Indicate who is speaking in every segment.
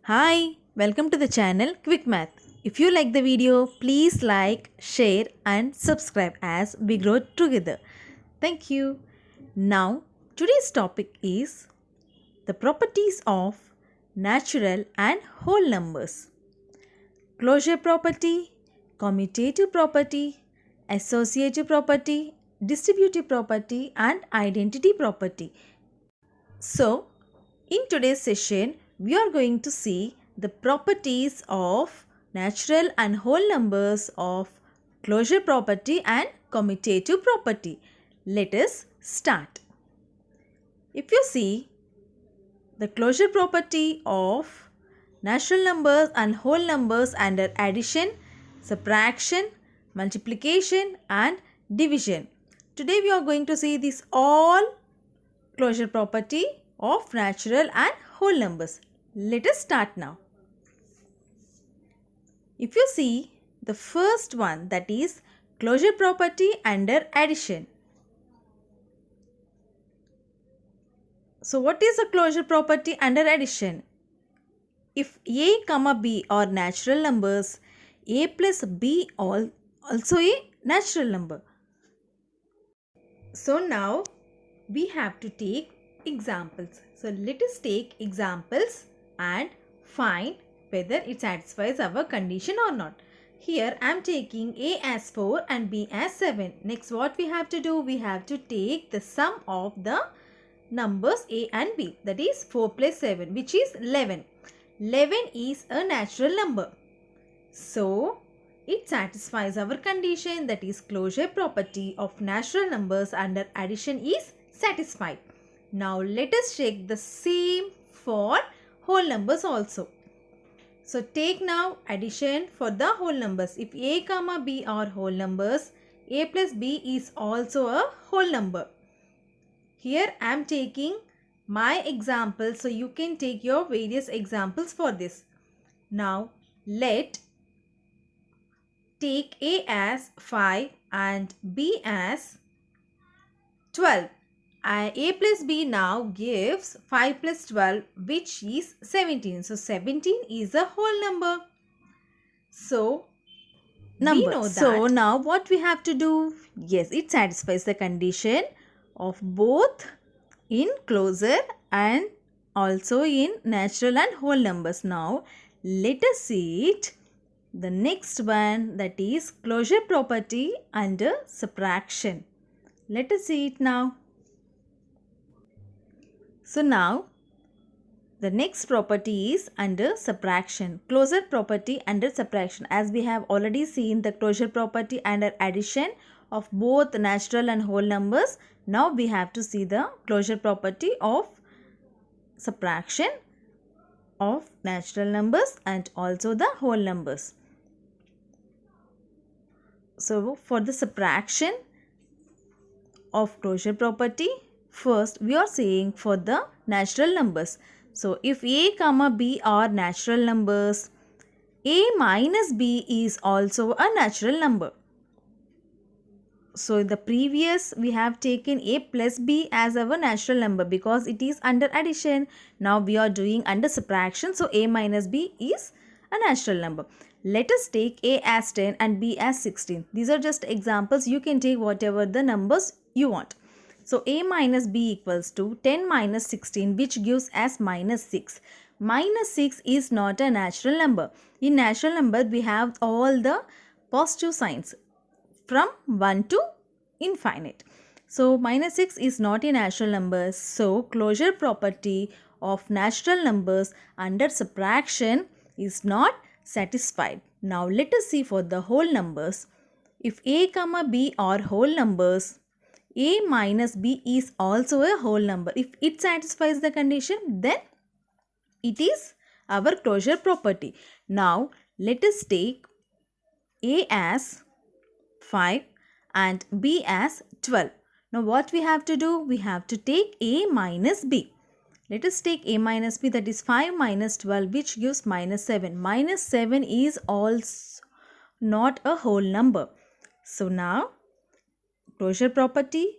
Speaker 1: Hi, welcome to the channel Quick Math. If you like the video, please like, share and subscribe as we grow together. Thank you. Now, today's topic is the properties of natural and whole numbers. Closure property, commutative property, associative property, distributive property and identity property. So, in today's session, we are going to see the properties of natural and whole numbers of closure property and commutative property. Let us start. If you see the closure property of natural numbers and whole numbers under addition, subtraction, multiplication and division. Today we are going to see this all closure property of natural and whole numbers. Let us start now. If you see the first one, that is closure property under addition. So what is a closure property under addition? If a comma b are natural numbers, a plus b also a natural number. So now we have to take examples. So let us take examples and find whether it satisfies our condition or not. Here I am taking a as 4 and b as 7. Next what we have to do? We have to take the sum of the numbers a and b, that is 4 plus 7, which is 11. 11 is a natural number. So it satisfies our condition, that is closure property of natural numbers under addition is satisfied. Now let us check the same for whole numbers also. So take now addition for the whole numbers. If a comma b are whole numbers, a plus b is also a whole number. Here I am taking my example, so you can take your various examples for this. Now let take a as 5 and b as 12. A plus b now gives 5 plus 12, which is 17. So 17 is a whole number. So we know that. So now what we have to do? Yes, it satisfies the condition of both in closure and also in natural and whole numbers. Now let us see it. The next one, that is closure property under subtraction. Let us see it now. So now the next property is under subtraction. Closure property under subtraction. As we have already seen the closure property under addition of both natural and whole numbers. Now we have to see the closure property of subtraction of natural numbers and also the whole numbers. So for the subtraction of closure property, first we are saying for the natural numbers. So if a comma b are natural numbers, a minus b is also a natural number. So in the previous we have taken a plus b as our natural number because it is under addition. Now we are doing under subtraction. So a minus b is a natural number. Let us take a as 10 and b as 16. These are just examples. You can take whatever the numbers you want. So a minus b equals to 10 minus 16, which gives as minus 6. Minus 6 is not a natural number. In natural number we have all the positive signs from 1 to infinite. So minus 6 is not a natural number. So closure property of natural numbers under subtraction is not satisfied. Now let us see for the whole numbers. If a comma b are whole numbers, a minus b is also a whole number. If it satisfies the condition, then it is our closure property. Now let us take a as 5 and b as 12. Now what we have to do? We have to take a minus b. Let us take a minus b, that is 5 minus 12, which gives minus 7. Minus 7 is also not a whole number. So now closure property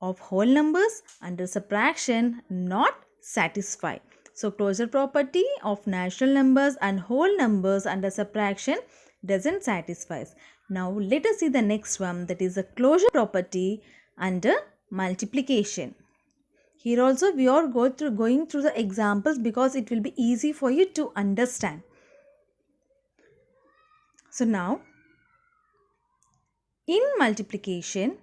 Speaker 1: of whole numbers under subtraction not satisfied. So closure property of natural numbers and whole numbers under subtraction doesn't satisfy. Now let us see the next one, that is a closure property under multiplication. Here also we are going through the examples because it will be easy for you to understand. So now in multiplication,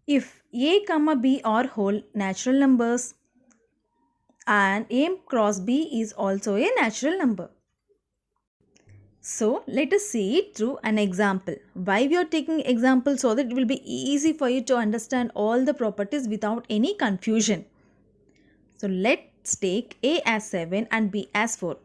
Speaker 1: if a comma b are whole natural numbers and a cross b is also a natural number. So let us see it through an example. Why we are taking example? So that it will be easy for you to understand all the properties without any confusion. So let's take a as 7 and b as 4.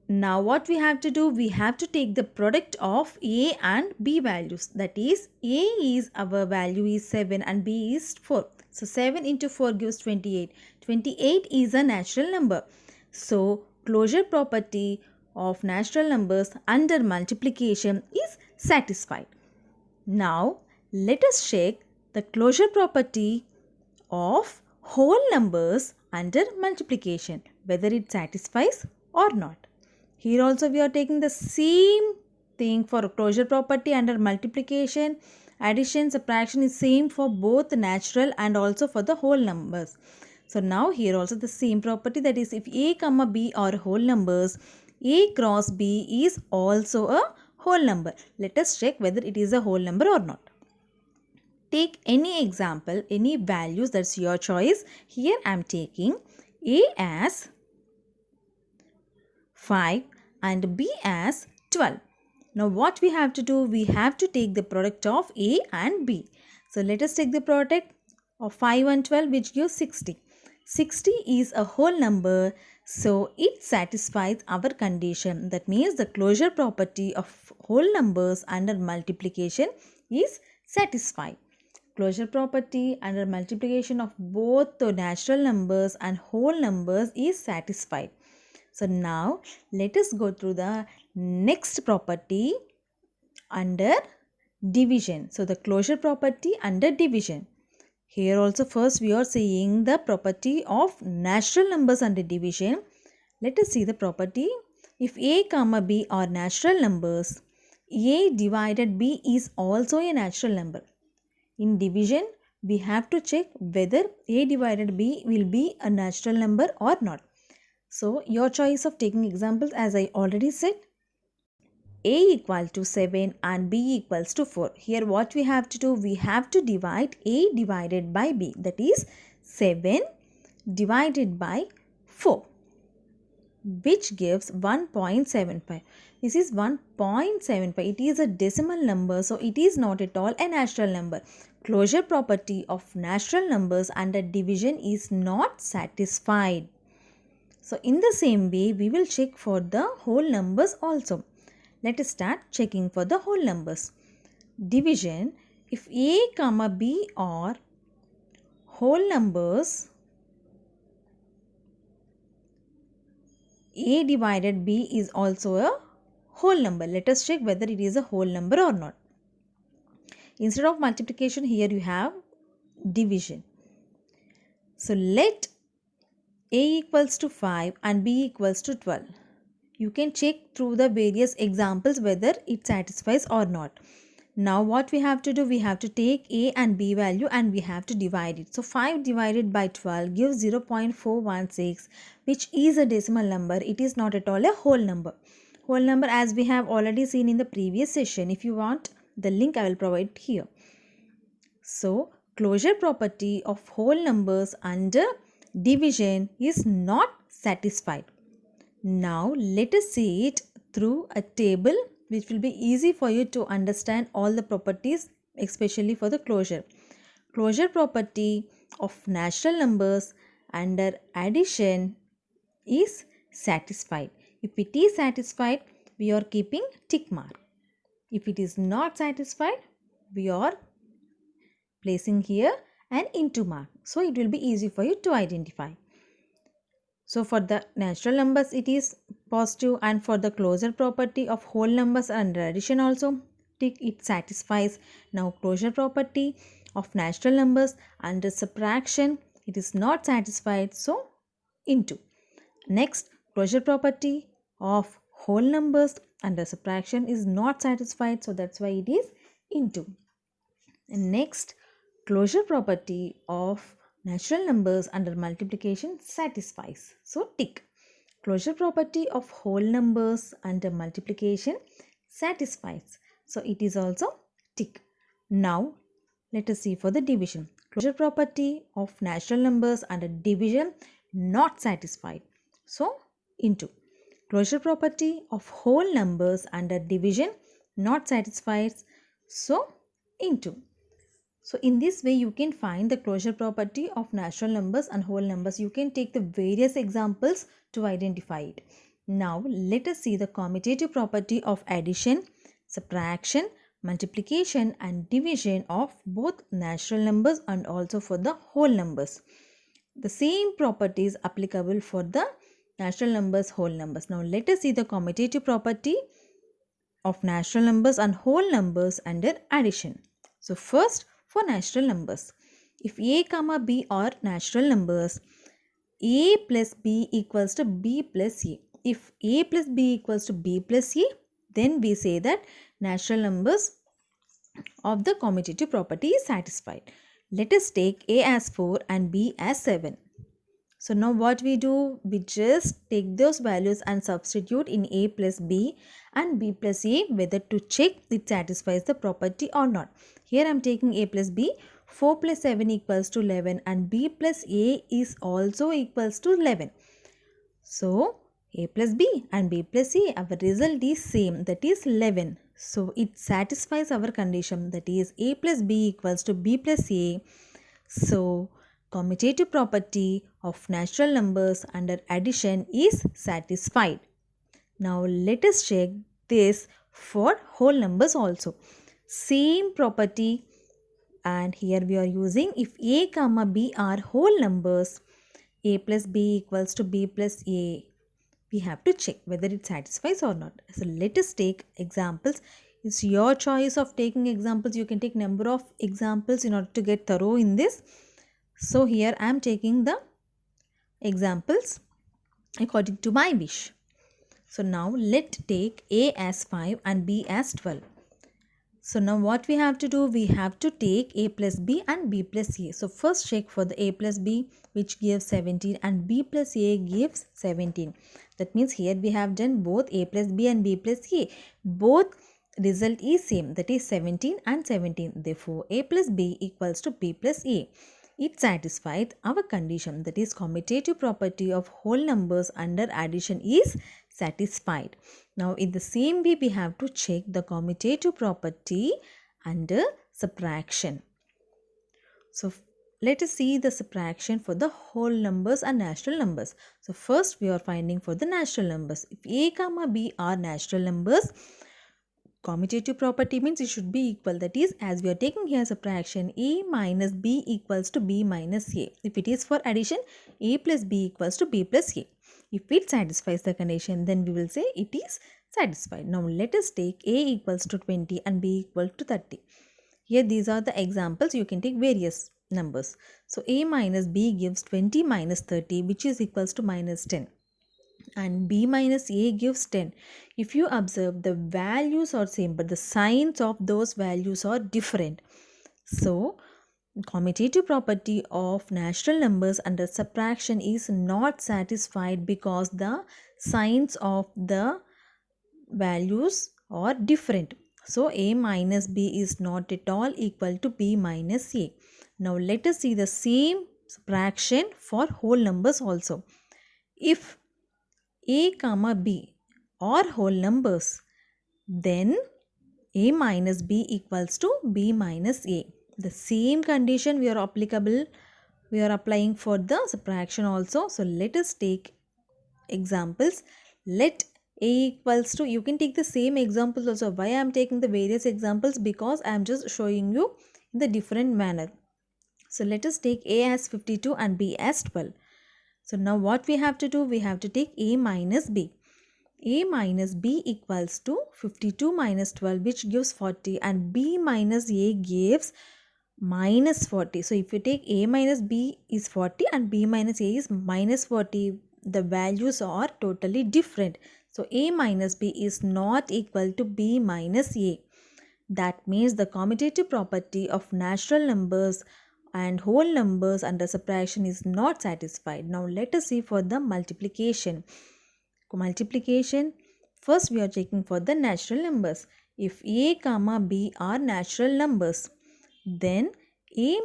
Speaker 1: Now what we have to do? We have to take the product of a and b values. That is, a is our value is 7 and b is 4. So 7 into 4 gives 28. 28 is a natural number. So closure property of natural numbers under multiplication is satisfied. Now let us check the closure property of whole numbers under multiplication, whether it satisfies or not. Here also we are taking the same thing for closure property under multiplication. Addition, subtraction is same for both natural and also for the whole numbers. So now here also the same property, that is, if a comma b are whole numbers, a cross b is also a whole number. Let us check whether it is a whole number or not. Take any example, any values, that's your choice. Here I am taking a as 5 and b as 12. Now what we have to do? We have to take the product of a and b. So let us take the product of 5 and 12, which gives 60. 60 is a whole number, so it satisfies our condition. That means the closure property of whole numbers under multiplication is satisfied. Closure property under multiplication of both the natural numbers and whole numbers is satisfied. So now let us go through the next property under division. So the closure property under division. Here also first we are seeing the property of natural numbers under division. Let us see the property. If a comma b are natural numbers, a divided b is also a natural number. In division, we have to check whether a divided b will be a natural number or not. So your choice of taking examples, as I already said, a equal to 7 and b equals to 4. Here what we have to do? We have to divide a divided by b. That is 7 divided by 4, which gives 1.75. This is 1.75. It is a decimal number, so it is not at all a natural number. Closure property of natural numbers under division is not satisfied. So in the same way, we will check for the whole numbers also. Let us start checking for the whole numbers. Division, if a comma b are whole numbers, a divided b is also a whole number. Let us check whether it is a whole number or not. Instead of multiplication, here you have division. So let a equals to 5 and b equals to 12. You can check through the various examples whether it satisfies or not. Now what we have to do? We have to take a and b value and we have to divide it. So 5 divided by 12 gives 0.416, which is a decimal number. It is not at all a whole number. Whole number, as we have already seen in the previous session. If you want the link, I will provide here. So closure property of whole numbers under division is not satisfied. Now let us see it through a table, which will be easy for you to understand all the properties, especially for the closure. Closure property of natural numbers under addition is satisfied. If it is satisfied, we are keeping tick mark. If it is not satisfied, we are placing here an into mark. So it will be easy for you to identify. So for the natural numbers it is positive, and for the closure property of whole numbers under addition also tick, it satisfies. Now closure property of natural numbers under subtraction It is not satisfied, so into. Next, closure property of whole numbers under subtraction is not satisfied, so that's why it is into. And next, closure property of natural numbers under multiplication satisfies, so tick. Closure property of whole numbers under multiplication satisfies, so it is also tick. Now let us see for the division. Closure property of natural numbers under division not satisfied, so into. Closure property of whole numbers under division not satisfied, so into. So in this way you can find the closure property of natural numbers and whole numbers. You can take the various examples to identify it. Now let us see the commutative property of addition, subtraction, multiplication and division of both natural numbers and also for the whole numbers. The same property is applicable for the natural numbers, whole numbers. Now let us see the commutative property of natural numbers and whole numbers under addition. So first, for natural numbers, if a comma b are natural numbers, a plus b equals to b plus a. If a plus b equals to b plus a, then we say that natural numbers of the commutative property is satisfied. Let us take a as 4 and b as 7. So now what we do, we just take those values and substitute in a plus b and b plus a whether to check it satisfies the property or not. Here I am taking a plus b, 4 plus 7 equals to 11 and b plus a is also equals to 11. So a plus b and b plus a, our result is same, that is 11. So it satisfies our condition, that is a plus b equals to b plus a. So commutative property of natural numbers under addition is satisfied. Now let us check this for whole numbers also. Same property, and here we are using if a comma b are whole numbers, a plus b equals to b plus a. We have to check whether it satisfies or not. So let us take examples. It's your choice of taking examples. You can take number of examples in order to get thorough in this. So here I am taking the examples according to my wish. So now let's take a as 5 and b as 12. So now what we have to do, we have to take a plus b and b plus a. So first check for the a plus b, which gives 17 and b plus a gives 17. That means here we have done both a plus b and b plus a. Both result is same, that is 17 and 17. Therefore a plus b equals to b plus a. It satisfied our condition, that is commutative property of whole numbers under addition is satisfied. Now in the same way we have to check the commutative property under subtraction. So let us see the subtraction for the whole numbers and natural numbers. So first we are finding for the natural numbers. If a comma b are natural numbers, commutative property means it should be equal, that is as we are taking here subtraction, a minus b equals to b minus a. If it is for addition, a plus b equals to b plus a. If it satisfies the condition, then we will say it is satisfied. Now let us take a equals to 20 and b equal to 30. Here these are the examples. You can take various numbers. So a minus b gives 20 minus 30, which is equals to minus 10. And b minus a gives 10. If you observe, the values are same but the signs of those values are different. So commutative property of natural numbers under subtraction is not satisfied because the signs of the values are different. So a minus b is not at all equal to b minus a. Now let us see the same subtraction for whole numbers also. If a comma b are whole numbers, then a minus b equals to b minus a. The same condition we are applying for the subtraction also. So let us take examples. Let a equals to, you can take the same examples also. Why I am taking the various examples? Because I am just showing you in the different manner. So let us take a as 52 and b as 12. So now what we have to do, we have to take a minus b. A minus b equals to 52 minus 12, which gives 40, and b minus a gives minus 40. So if you take a minus b is 40 and b minus a is minus 40, the values are totally different. So a minus b is not equal to b minus a. That means the commutative property of natural numbers and whole numbers under subtraction is not satisfied. Now let us see for the multiplication. Multiplication, first we are checking for the natural numbers. If a comma b are natural numbers, then a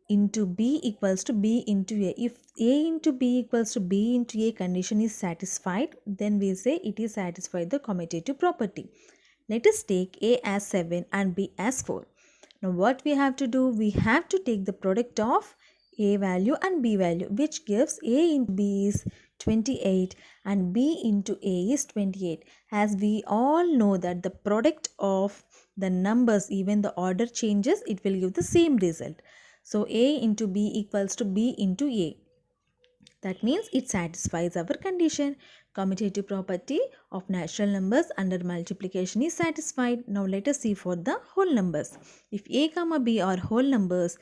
Speaker 1: into b equals to b into a. If a into b equals to b into a condition is satisfied, then we say it is satisfied the commutative property. Let us take a as 7 and b as 4. Now what we have to do? We have to take the product of a value and b value, which gives a into b is 28 and b into a is 28. As we all know that the product of the numbers, even the order changes, it will give the same result. So a into b equals to b into a. That means it satisfies our condition. Commutative property of natural numbers under multiplication is satisfied. Now let us see for the whole numbers. If a comma b are whole numbers,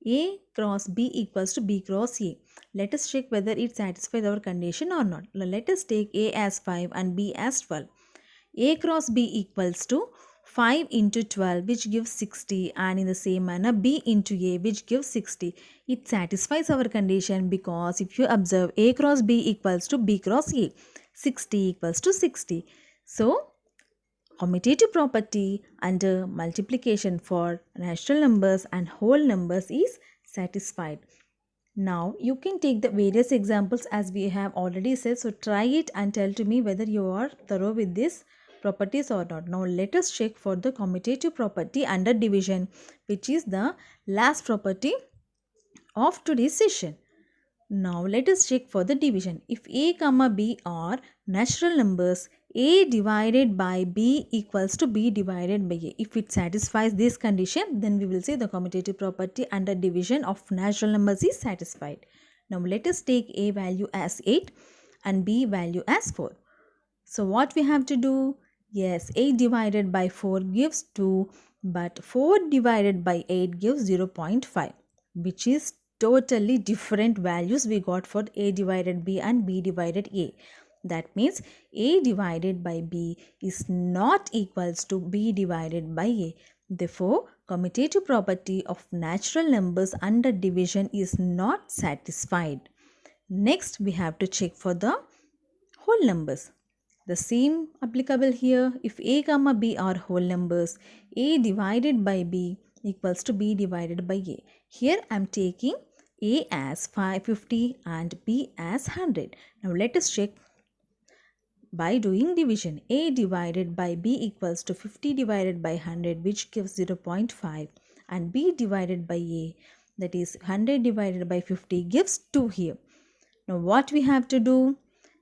Speaker 1: a cross b equals to b cross a. Let us check whether it satisfies our condition or not. Now let us take a as 5 and b as 12. A cross b equals to 5 into 12, which gives 60, and in the same manner b into a, which gives 60. It satisfies our condition because if you observe, a cross b equals to b cross a, 60 equals to 60. So commutative property under multiplication for natural numbers and whole numbers is satisfied. Now you can take the various examples as we have already said. So try it and tell to me whether you are thorough with this properties or not. Now let us check for the commutative property under division, which is the last property of today's session. Now let us check for the division. If a comma b are natural numbers, a divided by b equals to b divided by a. If it satisfies this condition, then we will say the commutative property under division of natural numbers is satisfied. Now let us take a value as 8 and b value as 4. So what we have to do? Yes, 8 divided by 4 gives 2, but 4 divided by 8 gives 0.5, which is totally different values we got for a divided b and b divided a. That means a divided by b is not equals to b divided by a. Therefore, commutative property of natural numbers under division is not satisfied. Next, we have to check for the whole numbers. The same applicable here. If a comma b are whole numbers, a divided by b equals to b divided by a. Here I am taking a as 550 and b as 100. Now let us check by doing division. A divided by b equals to 50 divided by 100, which gives 0.5, and b divided by a, that is 100 divided by 50, gives 2 here. Now what we have to do?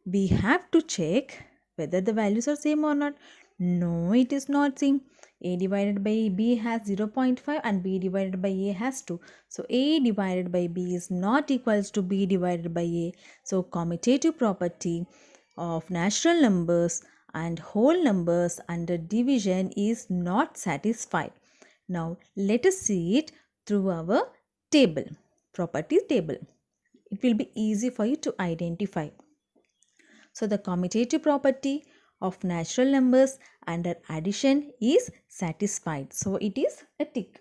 Speaker 1: We have to check whether the values are same or not. No, it is not same. A divided by b has 0.5 and b divided by a has 2. So a divided by b is not equals to b divided by a. So commutative property of natural numbers and whole numbers under division is not satisfied. Now let us see it through our table, property table. It will be easy for you to identify. So the commutative property of natural numbers under addition is satisfied. So it is a tick.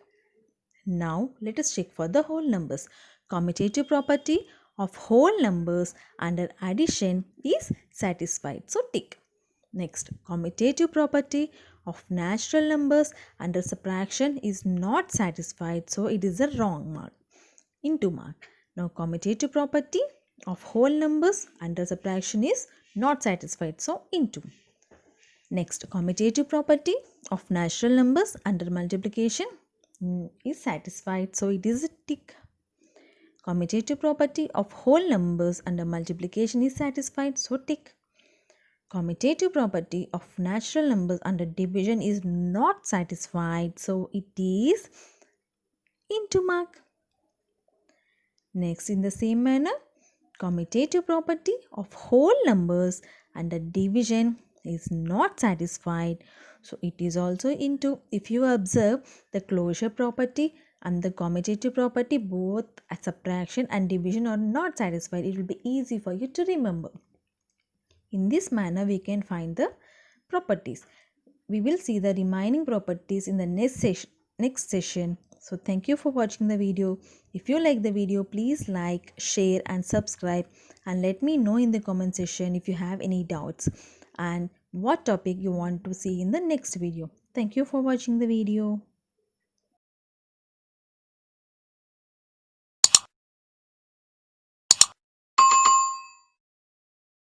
Speaker 1: Now let us check for the whole numbers. Commutative property of whole numbers under addition is satisfied. So tick. Next, commutative property of natural numbers under subtraction is not satisfied. So it is a wrong mark. Into mark. Now commutative property of whole numbers under subtraction is not satisfied. So into. Next, commutative property of natural numbers under multiplication is satisfied. So it is a tick. Commutative property of whole numbers under multiplication is satisfied. So tick. Commutative property of natural numbers under division is not satisfied. So it is into mark. Next, in the same manner, commutative property of whole numbers under division is not satisfied. So it is also into. If you observe the closure property and the commutative property, both subtraction and division are not satisfied, it will be easy for you to remember. In this manner, we can find the properties. We will see the remaining properties in the next session. So thank you for watching the video. If you like the video, please like, share and subscribe, and let me know in the comment section if you have any doubts and what topic you want to see in the next video. Thank you for watching the video.